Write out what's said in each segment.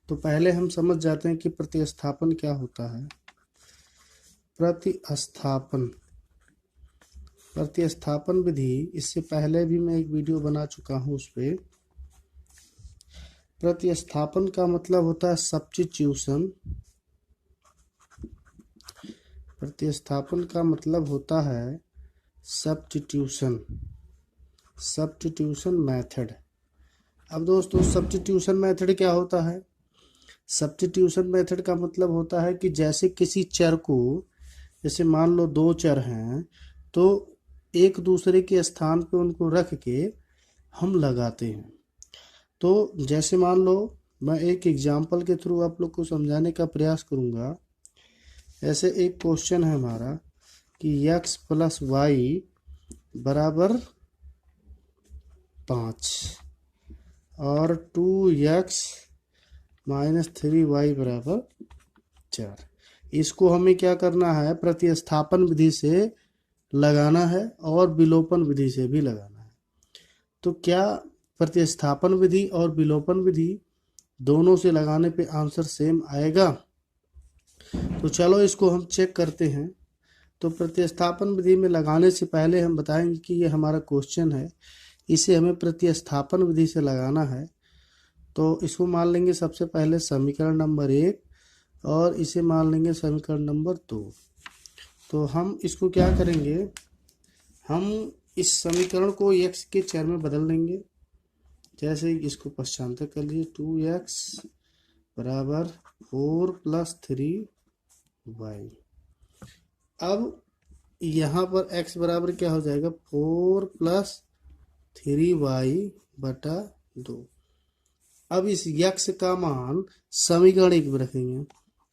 तो पहले हम समझ जाते हैं कि प्रतिस्थापन क्या होता है। प्रतिस्थापन विधि, इससे पहले भी मैं एक वीडियो बना चुका हूँ उस पर। प्रतिस्थापन का मतलब होता है सब्स्टिट्यूशन। प्रतिस्थापन का मतलब होता है सब्स्टिट्यूशन मेथड। अब दोस्तों सब्स्टिट्यूशन मेथड क्या होता है? सब्स्टिट्यूशन मेथड का मतलब होता है कि जैसे किसी चर को, जैसे मान लो दो चर हैं, तो एक दूसरे के स्थान पे उनको रख के हम लगाते हैं। तो जैसे मान लो, मैं एक एग्जांपल के थ्रू आप लोग को समझाने का प्रयास करूंगा। ऐसे एक क्वेश्चन है हमारा कि x प्लस वाई बराबर 5 और 2x माइनस 3y बराबर 4। इसको हमें क्या करना है? प्रतिस्थापन विधि से लगाना है और विलोपन विधि से भी लगाना है। तो क्या प्रतिस्थापन विधि और विलोपन विधि दोनों से लगाने पे आंसर सेम आएगा? तो चलो इसको हम चेक करते हैं। तो प्रतिस्थापन विधि में लगाने से पहले हम बताएंगे कि ये हमारा क्वेश्चन है, इसे हमें प्रतिस्थापन विधि से लगाना है। तो इसको मान लेंगे सबसे पहले समीकरण नंबर 1 और इसे मान लेंगे समीकरण नंबर 2। तो हम इसको क्या करेंगे, हम इस समीकरण को x के चर में बदल देंगे। जैसे इसको पश्चांतर कर लीजिए, 2x बराबर 4 प्लस 3y। अब यहाँ पर x बराबर क्या हो जाएगा? 4 प्लस 3y बटा 2। अब इस x का मान समीकरण 1 में रखेंगे।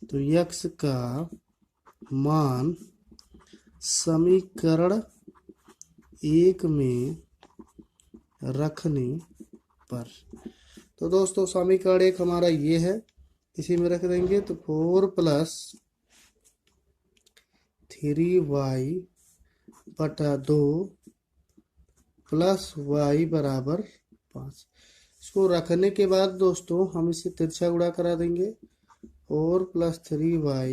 तो x का मान समीकरण 1 में रखने पर, तो दोस्तों समीकरण 1 हमारा ये है, इसी में रख देंगे। तो 4 प्लस 3y बटा 2 प्लस y बराबर 5। इसको रखने के बाद दोस्तों हम इसे तिरछा गुणा करा देंगे। 4 प्लस 3y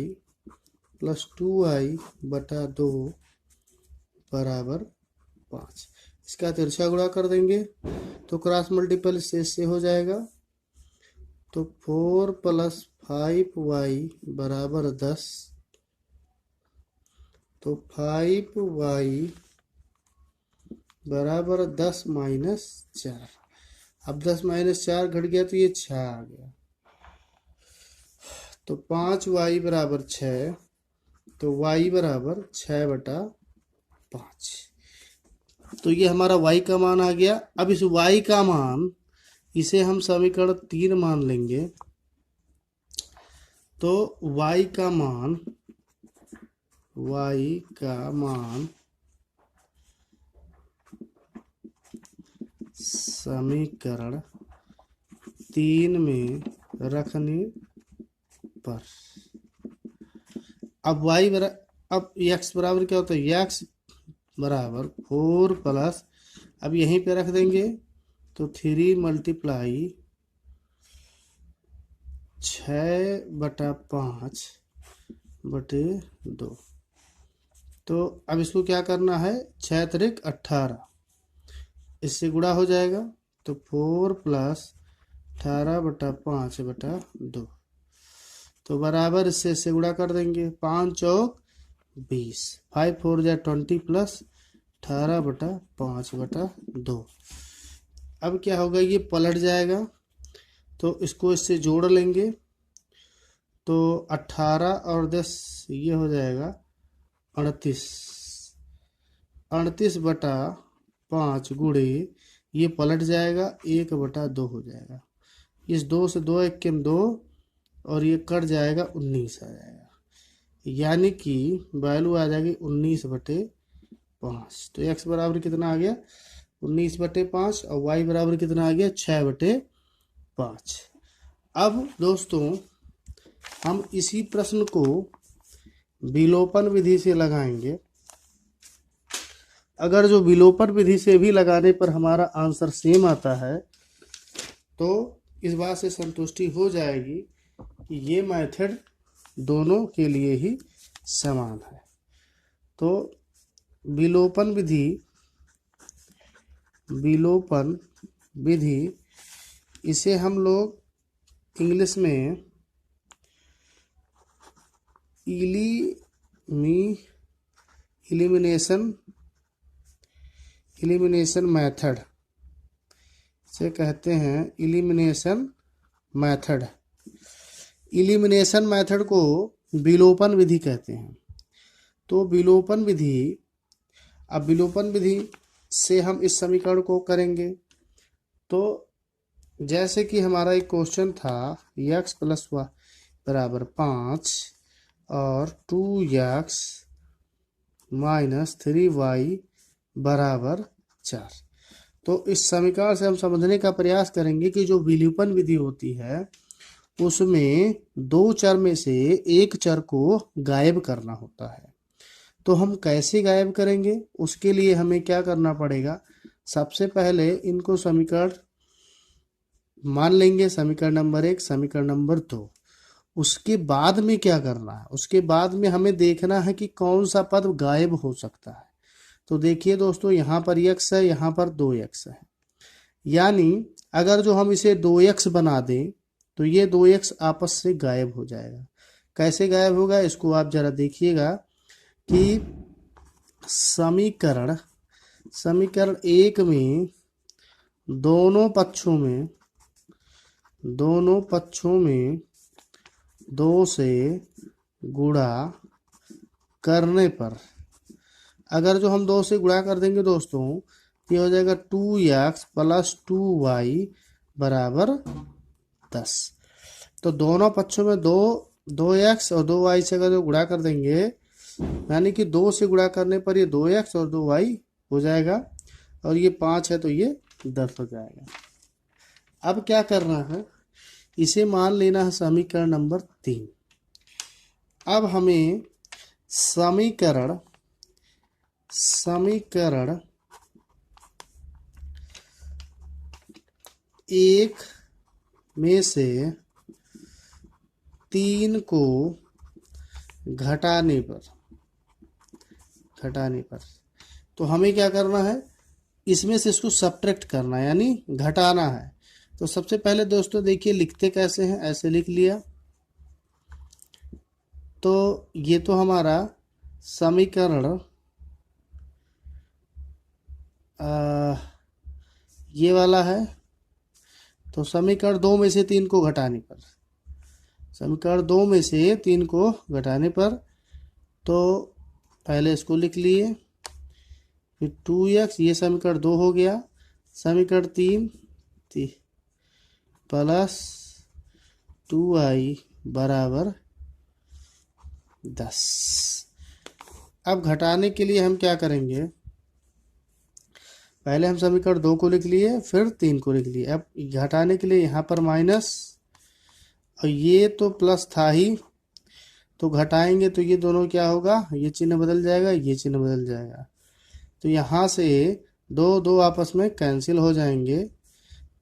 प्लस 2y बटा 2 बराबर 5। इसका तिरछा गुणा कर देंगे तो क्रॉस मल्टीपल से हो जाएगा। तो 4 प्लस 5y बराबर 10। तो 5y बराबर 10 माइनस 4। अब 10 माइनस 4 घट गया तो ये 6 आ गया। तो 5y बराबर 6। तो y बराबर 6 बटा 5। तो ये हमारा y का मान आ गया। अब इस y का मान, इसे हम समीकरण 3 मान लेंगे। तो y का मान समीकरण 3 में रखने पर, अब अब x बराबर क्या होता है? x बराबर 4 प्लस, अब यहीं पे रख देंगे तो 3 मल्टीप्लाई 6 बटा 5 बटे 2। तो अब इसको क्या करना है? 6 त्रिक 18, इससे गुणा हो जाएगा। तो 4 प्लस 18 बटा 5 बटा 2। तो बराबर इससे गुणा कर देंगे। 5 चौक 20, 5 4 जा 20 प्लस 18 बटा 5 बटा 2। अब क्या होगा? ये पलट जाएगा तो इसको इससे जोड़ लेंगे। तो 18 और 10 ये हो जाएगा 38। 38 बटा 5 गुणे ये पलट जाएगा, 1 बटा 2 हो जाएगा। इस 2 से 2 1 के 2 और ये कट जाएगा, 19 आ जाएगा। यानी कि वैल्यू आ जाएगी 19 बटे 5। तो x बराबर कितना आ गया? 19 बटे 5 और y बराबर कितना आ गया? 6 बटे 5। अब दोस्तों हम इसी प्रश्न को विलोपन विधि से लगाएंगे। अगर जो विलोपन विधि से भी लगाने पर हमारा आंसर सेम आता है, तो इस बात से संतुष्टि हो जाएगी कि ये मेथड दोनों के लिए ही समान है। तो विलोपन विधि इसे हम लोग इंग्लिश में इलिमिनेशन मेथड से कहते हैं। इलिमिनेशन मेथड को विलोपन विधि कहते हैं। तो विलोपन विधि से हम इस समीकरण को करेंगे। तो जैसे कि हमारा एक क्वेश्चन था x + y बराबर 5 और 2x - 3y बराबर 4। तो इस समीकरण से हम समझने का प्रयास करेंगे कि जो विलोपन विधि होती है उसमें दो चर में से एक चर को गायब करना होता है। तो हम कैसे गायब करेंगे, उसके लिए हमें क्या करना पड़ेगा। सबसे पहले इनको समीकरण मान लेंगे, समीकरण नंबर 1, समीकरण नंबर 2। उसके बाद में क्या करना है, उसके बाद में हमें देखना है कि कौन सा पद गायब हो सकता है। तो देखिए दोस्तों, यहाँ पर x है, यहाँ पर 2x है। यानी अगर जो हम इसे 2x बना दें तो ये 2x आपस से गायब हो जाएगा। कैसे गायब होगा, इसको आप जरा देखिएगा कि समीकरण 1 में दोनों पक्षों में 2 से गुणा करने पर, अगर जो हम 2 से गुणा कर देंगे दोस्तों तो ये हो जाएगा 2x + 2y बराबर 10। तो दोनों पक्षों में 2x और 2y से अगर जो गुणा कर देंगे, यानी कि 2 से गुणा करने पर ये 2x और 2y हो जाएगा, और ये 5 है तो ये 10 हो जाएगा। अब क्या करना है, इसे मान लेना है समीकरण नंबर 3। अब हमें समीकरण 1 में से 3 को घटाने पर तो हमें क्या करना है, इसमें से इसको सब्ट्रैक्ट करना है, यानी घटाना है। तो सबसे पहले दोस्तों देखिए लिखते कैसे हैं, ऐसे लिख लिया। तो ये तो हमारा समीकरण ये वाला है। तो समीकरण 2 में से 3 को घटाने पर, तो पहले इसको लिख लिए, फिर 2x, ये समीकरण 2 हो गया, समीकरण 3 प्लस 2y बराबर 10। अब घटाने के लिए हम क्या करेंगे, पहले हम समीकरण 2 को लिख लिए, फिर 3 को लिख लिए। अब घटाने के लिए यहाँ पर माइनस, और ये तो प्लस था ही, तो घटाएंगे तो ये दोनों क्या होगा, ये चिन्ह बदल जाएगा, ये चिन्ह बदल जाएगा। तो यहाँ से 2 आपस में कैंसिल हो जाएंगे,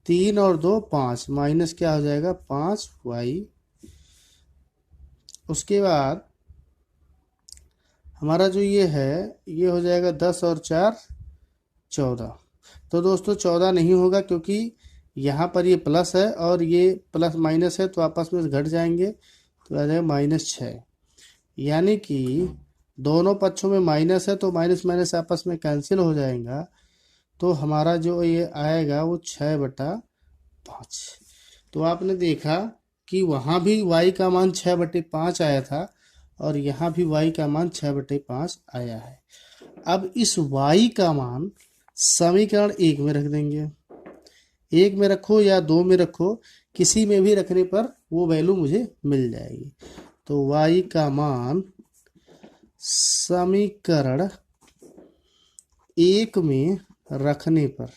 3 और 2 5, माइनस क्या हो जाएगा 5y। उसके बाद हमारा जो ये है, ये हो जाएगा 10 और 4 14। तो दोस्तों 14 नहीं होगा, क्योंकि यहाँ पर ये प्लस है और ये प्लस माइनस है, तो आपस में घट जाएंगे, तो आ जाएगा -6। यानी कि दोनों पक्षों में माइनस है, तो माइनस माइनस आपस में कैंसिल हो जाएगा। तो हमारा जो ये आएगा वो 6/5। तो आपने देखा कि वहाँ भी y का मान 6/5 आया था, और यहाँ भी y का मान 6/5 आया है। अब इस y का मान समीकरण 1 में रख देंगे। 1 में रखो या 2 में रखो, किसी में भी रखने पर वो वैल्यू मुझे मिल जाएगी। तो y का मान समीकरण 1 में रखने पर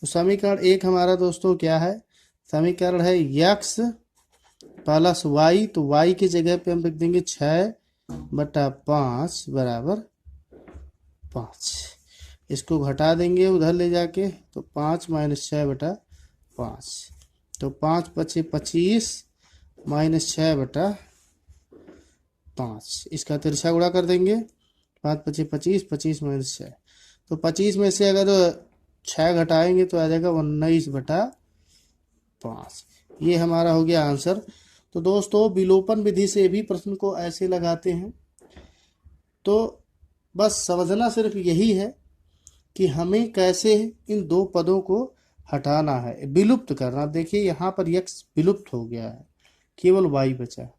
तो समीकरण 1 हमारा दोस्तों क्या है, समीकरण है x + y। तो y की जगह पे हम लिख देंगे 6/5 बराबर 5। इसको घटा देंगे उधर ले जाके, तो 5 माइनस 6/5, तो 5 पचे 25 माइनस 6/5, इसका तिरछा गुणा कर देंगे, 5 पचे 25, 25 माइनस 6, तो 25 में से अगर 6 घटाएंगे तो आ जाएगा 19/5। ये हमारा हो गया आंसर। तो दोस्तों विलोपन विधि से भी प्रश्न को ऐसे लगाते हैं। तो बस समझना सिर्फ यही है कि हमें कैसे इन दो पदों को हटाना है, विलुप्त करना। देखिए यहाँ पर x विलुप्त हो गया है, केवल y बचा।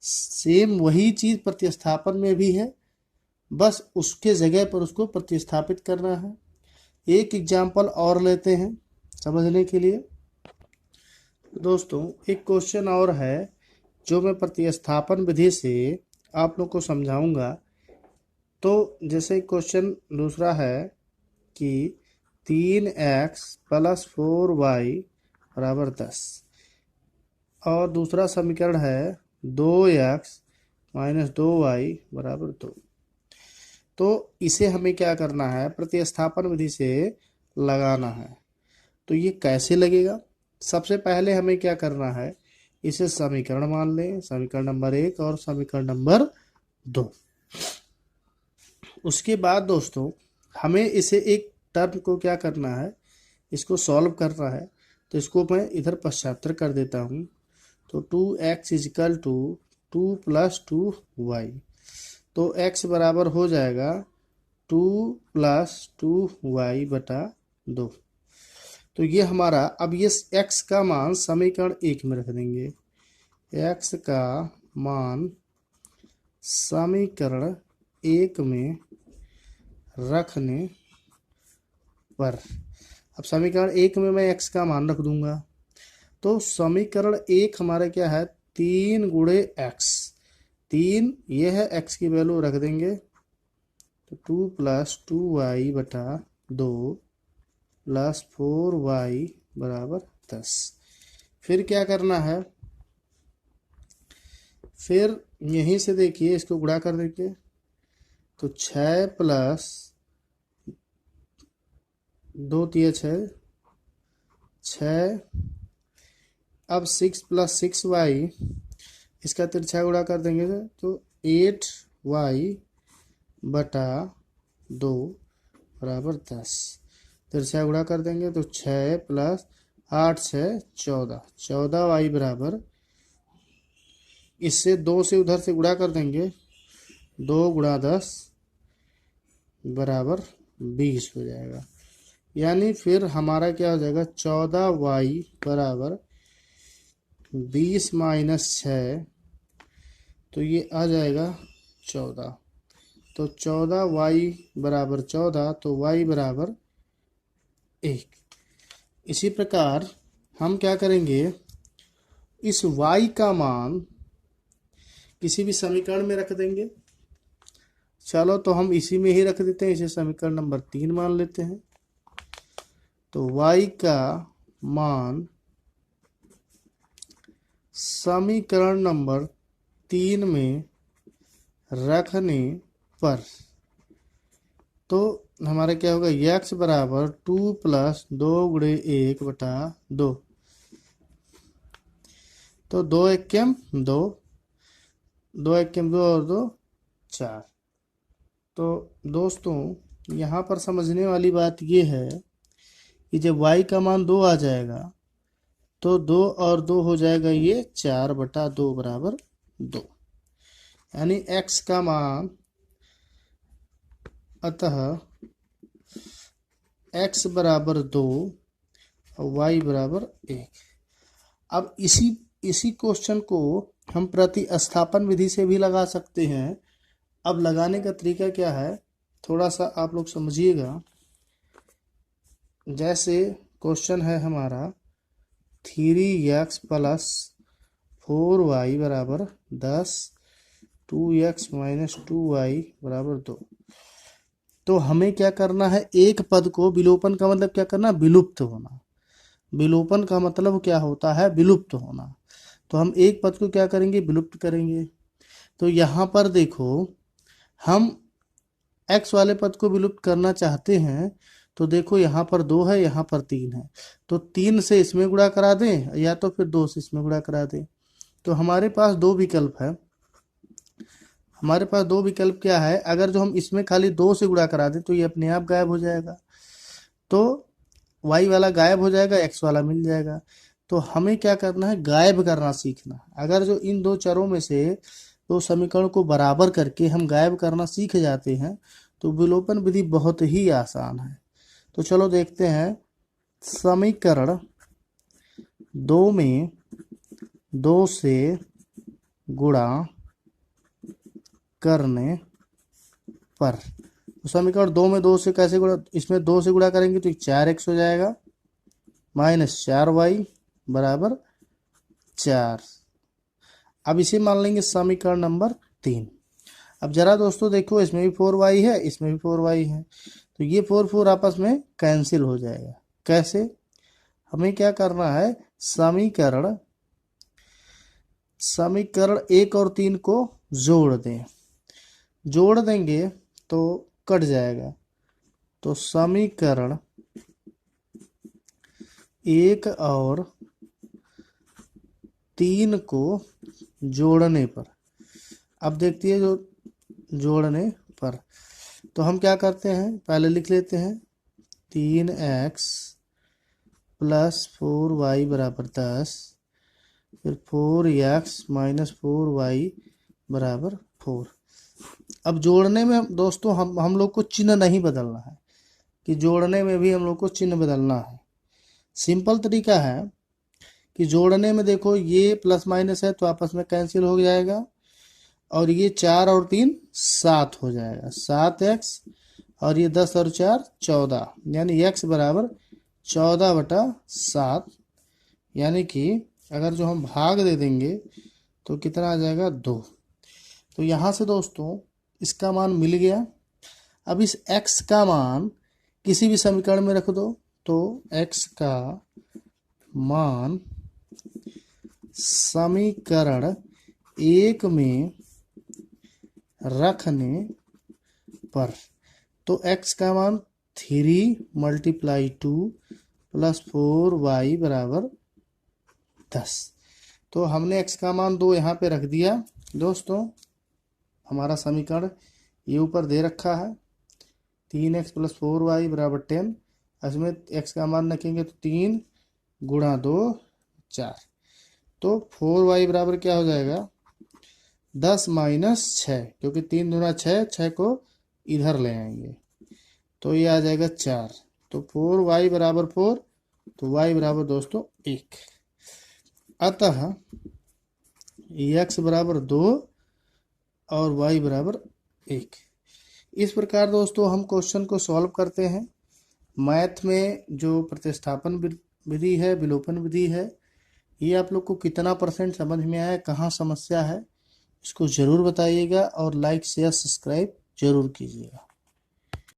सेम वही चीज प्रतिस्थापन में भी है, बस उसके जगह पर उसको प्रतिस्थापित करना है। एक एग्जाम्पल और लेते हैं समझने के लिए। दोस्तों एक क्वेश्चन और है जो मैं प्रतिस्थापन विधि से आप लोग को समझाऊंगा। तो जैसे क्वेश्चन दूसरा है कि 3x + 4y = 10, और दूसरा समीकरण है 2x - 2y = 2। तो इसे हमें क्या करना है, प्रतिस्थापन विधि से लगाना है। तो ये कैसे लगेगा, सबसे पहले हमें क्या करना है, इसे समीकरण मान लें, समीकरण नंबर 1 और समीकरण नंबर 2। उसके बाद दोस्तों हमें इसे एक टर्म को क्या करना है, इसको सॉल्व करना है। तो इसको मैं इधर पश्चात्तर कर देता हूँ। तो 2x = 2 + 2y, तो x बराबर हो जाएगा 2 + 2y/2। तो ये हमारा, अब ये x का मान समीकरण 1 में रख देंगे। x का मान समीकरण 1 में रखने पर, अब समीकरण 1 में मैं x का मान रख दूंगा। तो समीकरण 1 हमारा क्या है, 3 × x, 3 ये है, x की वैल्यू रख देंगे। तो 2 + 2y/2 + 4y = 10। फिर क्या करना है, फिर यहीं से देखिए इसको गुणा कर देंगे। तो 6 + 2 × 6, 6, अब 6 + 6y, इसका तिरछा गुणा कर देंगे तो 8y/2 = 10। तिरछा गुणा कर देंगे तो 6 + 8 = 6 14, 14y बराबर, इससे 2 से उधर से गुणा कर देंगे, 2 × 10 = 20 हो जाएगा। यानी फिर हमारा क्या हो जाएगा, 14y = 20 - 6, तो ये आ जाएगा 14। तो 14y = 14, तो y = 1। इसी प्रकार हम क्या करेंगे, इस y का मान किसी भी समीकरण में रख देंगे। चलो तो हम इसी में ही रख देते हैं, इसे समीकरण नंबर 3 मान लेते हैं। तो y का मान समीकरण नंबर 3 में रखने पर, तो हमारा क्या होगा, x = 2 + 2 × 1/2, तो 2 × 1 = 2, 2 × 1 = 2 और 2 4। तो दोस्तों यहाँ पर समझने वाली बात ये है कि जब y का मान 2 आ जाएगा तो 2 और 2 हो जाएगा ये 4/2 = 2। यानी x का मान, अतः x = 2 और y = 1। अब इसी क्वेश्चन को हम प्रतिस्थापन विधि से भी लगा सकते हैं। अब लगाने का तरीका क्या है, थोड़ा सा आप लोग समझिएगा। जैसे क्वेश्चन है हमारा 3x + 4y = 10, 2x - 2y = 2। तो हमें क्या करना है, एक पद को, विलोपन का मतलब क्या करना, विलुप्त होना। विलोपन का मतलब क्या होता है, विलुप्त होना। तो हम एक पद को क्या करेंगे, विलुप्त करेंगे। तो यहाँ पर देखो, हम एक्स वाले पद को विलुप्त करना चाहते हैं तो देखो यहाँ पर 2 है, यहाँ पर 3 है, तो 3 से इसमें गुणा करा दें या तो फिर 2 से इसमें गुणा करा दें। तो हमारे पास दो विकल्प है। हमारे पास दो विकल्प क्या है, अगर जो हम इसमें खाली 2 से गुणा करा दें तो ये अपने आप गायब हो जाएगा, तो y वाला गायब हो जाएगा, x वाला मिल जाएगा। तो हमें क्या करना है, गायब करना सीखना। अगर जो इन दो चरों में से दो समीकरण को बराबर करके हम गायब करना सीख जाते हैं तो विलोपन विधि बहुत ही आसान है। तो चलो देखते हैं। समीकरण 2 में 2 से गुणा करने पर, तो समीकरण 2 में 2 से कैसे गुणा, इसमें 2 से गुणा करेंगे तो 4x हो जाएगा माइनस 4y बराबर 4। अब इसे मान लेंगे समीकरण नंबर 3। अब जरा दोस्तों देखो, इसमें भी 4y है, इसमें भी 4y है, तो ये 4 आपस में कैंसिल हो जाएगा। कैसे, हमें क्या करना है, समीकरण 1 और 3 को जोड़ दें। जोड़ देंगे तो कट जाएगा, तो समीकरण 1 और 3 को जोड़ने पर, अब देखती है जो जोड़ने पर, तो हम क्या करते हैं, पहले लिख लेते हैं 3x प्लस 4y बराबर 10, फिर 4x माइनस 4y बराबर 4। अब जोड़ने में दोस्तों हम लोग को चिन्ह नहीं बदलना है, कि जोड़ने में भी हम लोग को चिन्ह बदलना है। सिंपल तरीका है कि जोड़ने में देखो ये प्लस माइनस है तो आपस में कैंसिल हो जाएगा, और ये 4 और 3 7 हो जाएगा, 7x, और ये 10 और 4 14, यानी x बराबर 14/7। यानी कि अगर जो हम भाग दे देंगे तो कितना आ जाएगा, 2। तो यहाँ से दोस्तों इसका मान मिल गया। अब इस x का मान किसी भी समीकरण में रख दो, तो x का मान समीकरण 1 में रखने पर, तो x का मान 3 × 2 प्लस 4y बराबर 10। तो हमने x का मान 2 यहाँ पे रख दिया दोस्तों। हमारा समीकरण ये ऊपर दे रखा है 3x प्लस 4y बराबर 10। इसमें x का मान रखेंगे तो 3 × 2 4, तो 4y बराबर क्या हो जाएगा, 10 माइनस 6, क्योंकि 3 दूना 6, 6 को इधर ले आएंगे तो ये आ जाएगा 4। तो 4y बराबर 4, तो y बराबर दोस्तों 1। अतः x बराबर 2 और y बराबर 1। इस प्रकार दोस्तों हम क्वेश्चन को सॉल्व करते हैं। मैथ में जो प्रतिस्थापन विधि है, विलोपन विधि है, ये आप लोग को कितना % समझ में आया, कहाँ समस्या है, इसको ज़रूर बताइएगा, और लाइक शेयर सब्सक्राइब जरूर कीजिएगा।